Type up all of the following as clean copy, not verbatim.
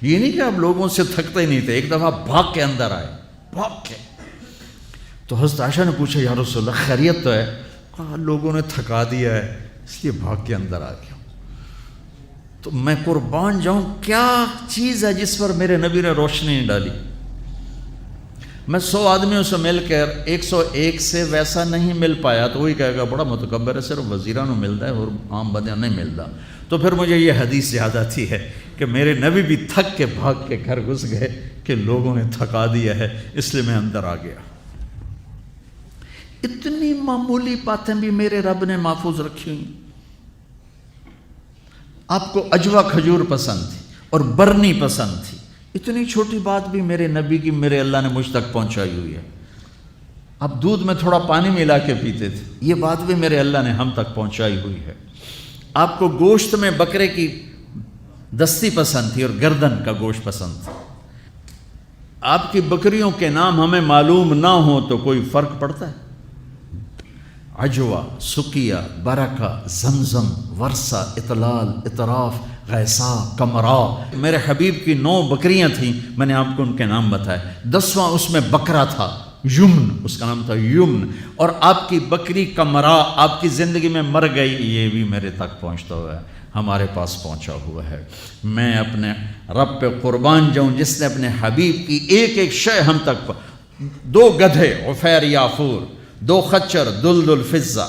یہ نہیں کہ آپ لوگوں سے تھکتے ہی نہیں تھے، ایک دفعہ بھاگ کے اندر آئے، بھاگ کے. تو حضرت عائشہ نے پوچھا یا رسول اللہ خیریت تو ہے؟ کہا لوگوں نے تھکا دیا ہے اس لیے بھاگ کے اندر آ گیا. تو میں قربان جاؤں، کیا چیز ہے جس پر میرے نبی نے روشنی نہیں ڈالی؟ میں 100 آدمیوں سے مل کر 101 سے ویسا نہیں مل پایا تو وہی کہے گا بڑا متکبر ہے، صرف وزیرانوں ملتا ہے اور عام بندیاں نہیں ملتا. تو پھر مجھے یہ حدیث یاد آتی ہے کہ میرے نبی بھی تھک کے بھاگ کے گھر گھس گئے کہ لوگوں نے تھکا دیا ہے اس لیے میں اندر آ گیا. اتنی معمولی باتیں بھی میرے رب نے محفوظ رکھی ہوئی. آپ کو اجوا کھجور پسند تھی اور برنی پسند تھی، اتنی چھوٹی بات بھی میرے نبی کی میرے اللہ نے مجھ تک پہنچائی ہوئی ہے. آپ دودھ میں تھوڑا پانی ملا کے پیتے تھے، یہ بات بھی میرے اللہ نے ہم تک پہنچائی ہوئی ہے. آپ کو گوشت میں بکرے کی دستی پسند تھی اور گردن کا گوشت پسند تھا. آپ کی بکریوں کے نام ہمیں معلوم نہ ہو تو کوئی فرق پڑتا ہے؟ عجوا، سکیہ، برکہ، زمزم، ورثہ، اطلال، اطراف، غیسا، کمرا. میرے حبیب کی 9 بکریاں تھیں، میں نے آپ کو ان کے نام بتائے. 10واں اس میں بکرا تھا، یمن، اس کا نام تھا یمن. اور آپ کی بکری کمرا آپ کی زندگی میں مر گئی، یہ بھی میرے تک پہنچتا ہوا ہے، ہمارے پاس پہنچا ہوا ہے. میں اپنے رب پہ قربان جاؤں جس نے اپنے حبیب کی ایک ایک شے ہم تک 2 گدھے عفیر یافور، 2 خچر دلدل فضہ،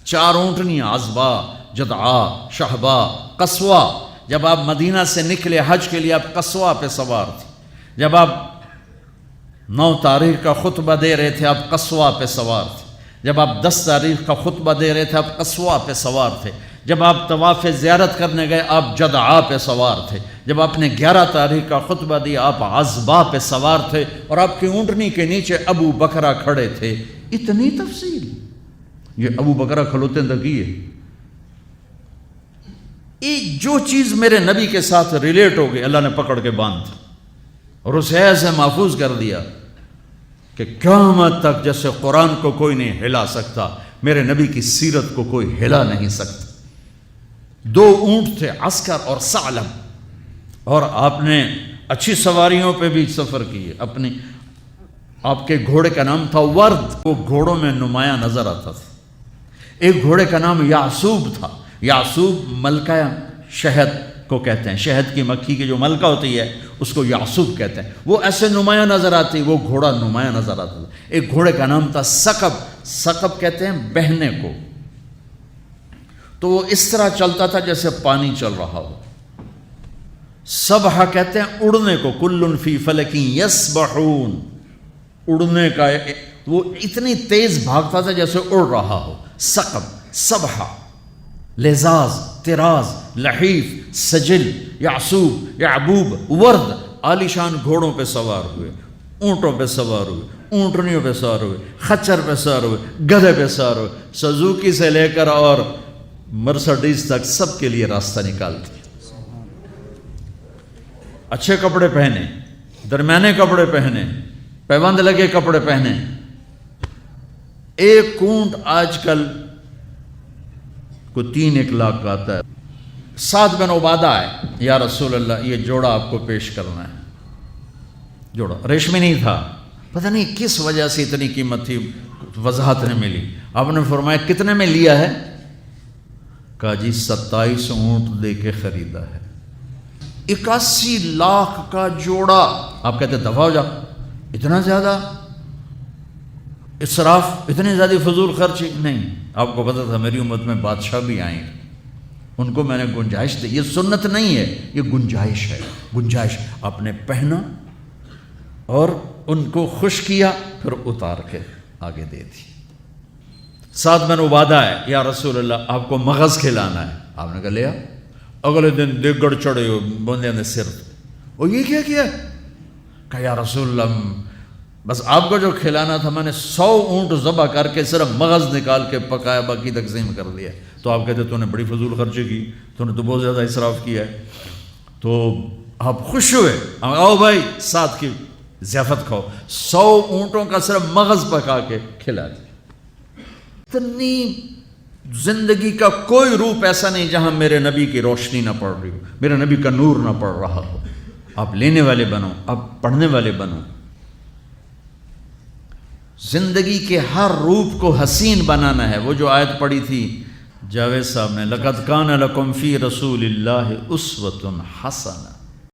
4 اونٹنیاں عذبا، جدعا، شہبا، قصوا. جب آپ مدینہ سے نکلے حج کے لیے آپ قصوا پہ سوار تھے. جب آپ 9 تاریخ کا خطبہ دے رہے تھے آپ قصوا پہ سوار تھے. جب آپ 10 تاریخ کا خطبہ دے رہے تھے آپ قصوا پہ سوار تھے. جب آپ طواف زیارت کرنے گئے آپ جدعا پہ سوار تھے. جب آپ نے 11 تاریخ کا خطبہ دیا آپ عذبا پہ سوار تھے اور آپ کی اونٹنی کے نیچے ابو بکرہ کھڑے تھے. اتنی تفصیل یہ ابو بکرہ کھلوتے تک ہی ہے. جو چیز میرے نبی کے ساتھ ریلیٹ ہو گئی اللہ نے پکڑ کے باندھ اور اسے ایسے محفوظ کر دیا کہ قیامت تک جیسے قرآن کو کوئی نہیں ہلا سکتا میرے نبی کی سیرت کو کوئی ہلا نہیں سکتا. 2 اونٹ تھے عسکر اور ثعلب، اور آپ نے اچھی سواریوں پہ بھی سفر کیے. آپ کے گھوڑے کا نام تھا ورد، وہ گھوڑوں میں نمایاں نظر آتا تھا. ایک گھوڑے کا نام یعصوب تھا. یعصوب ملکہ شہد کو کہتے ہیں، شہد کی مکھی کی جو ملکہ ہوتی ہے اس کو یعصوب کہتے ہیں. وہ ایسے نمایاں نظر آتی، وہ گھوڑا نمایاں نظر آتا تھا. ایک گھوڑے کا نام تھا ثقب، ثقب کہتے ہیں بہنے کو. تو وہ اس طرح چلتا تھا جیسے پانی چل رہا ہو. سبحہ کہتے ہیں اڑنے کو، کل فی فلک یسبحون، اڑنے کا. وہ اتنی تیز بھاگتا تھا جیسے اڑ رہا ہو. ثقب، سبحہ، لزاز، طراز، لحیف، سجل، یعصوب، یعبوب، ورد. عالیشان گھوڑوں پہ سوار ہوئے، اونٹوں پہ سوار ہوئے، اونٹنیوں پہ سوار ہوئے، خچر پہ سوار ہوئے، گدھے پہ سوار ہوئے. سزوکی سے لے کر اور مرسڈیز تک سب کے لیے راستہ نکالتے. اچھے کپڑے پہنے، درمیانے کپڑے پہنے، پیوند لگے کپڑے پہنے. ایک اونٹ آج کل کو 3 لاکھ کا آتا ہے. سعد بن عبادہ آئے، یا رسول اللہ یہ جوڑا آپ کو پیش کرنا ہے. جوڑا ریشمی نہیں تھا، پتہ نہیں کس وجہ سے اتنی قیمت تھی، وضاحت نہیں ملی. آپ نے فرمایا کتنے میں لیا ہے؟ کہا جی 27 اونٹ دے کے خریدا ہے. 81 لاکھ کا جوڑا. آپ کہتے دفع ہو جا، اتنا زیادہ اسراف، اتنی زیادہ فضول خرچی نہیں. آپ کو پتہ تھا میری امت میں بادشاہ بھی آئیں، ان کو میں نے گنجائش دی. یہ سنت نہیں ہے، یہ گنجائش ہے. گنجائش آپ نے پہنا اور ان کو خوش کیا، پھر اتار کے آگے دے دی. سعد بن عبادہ ہے، یا رسول اللہ آپ کو مغز کھلانا ہے. آپ نے کہا لیا. اگلے دن دیگڑ چڑھے ہو بندے نے سر. اور یہ کیا کیا؟ کہا یا رسول اللہ بس آپ کو جو کھلانا تھا میں نے 100 اونٹ ذبح کر کے صرف مغز نکال کے پکایا، باقی تقسیم کر دیا. تو آپ کہتے تو نے بڑی فضول خرچی کی، تو نے تو بہت زیادہ اسراف کیا ہے. تو آپ خوش ہوئے، آؤ بھائی ساتھ کی ضیافت کھاؤ. 100 اونٹوں کا صرف مغز پکا کے کھلا دیا. اتنی زندگی کا کوئی روپ ایسا نہیں جہاں میرے نبی کی روشنی نہ پڑ رہی ہو، میرے نبی کا نور نہ پڑ رہا ہو. اب لینے والے بنو، اب پڑھنے والے بنو، زندگی کے ہر روپ کو حسین بنانا ہے۔ وہ جو آیت پڑھی تھی جاوید صاحب نے، لَقَدْ كَانَ لَكُمْ فِي رَسُولِ اللَّهِ أُسْوَةٌ حَسَنَةٌ،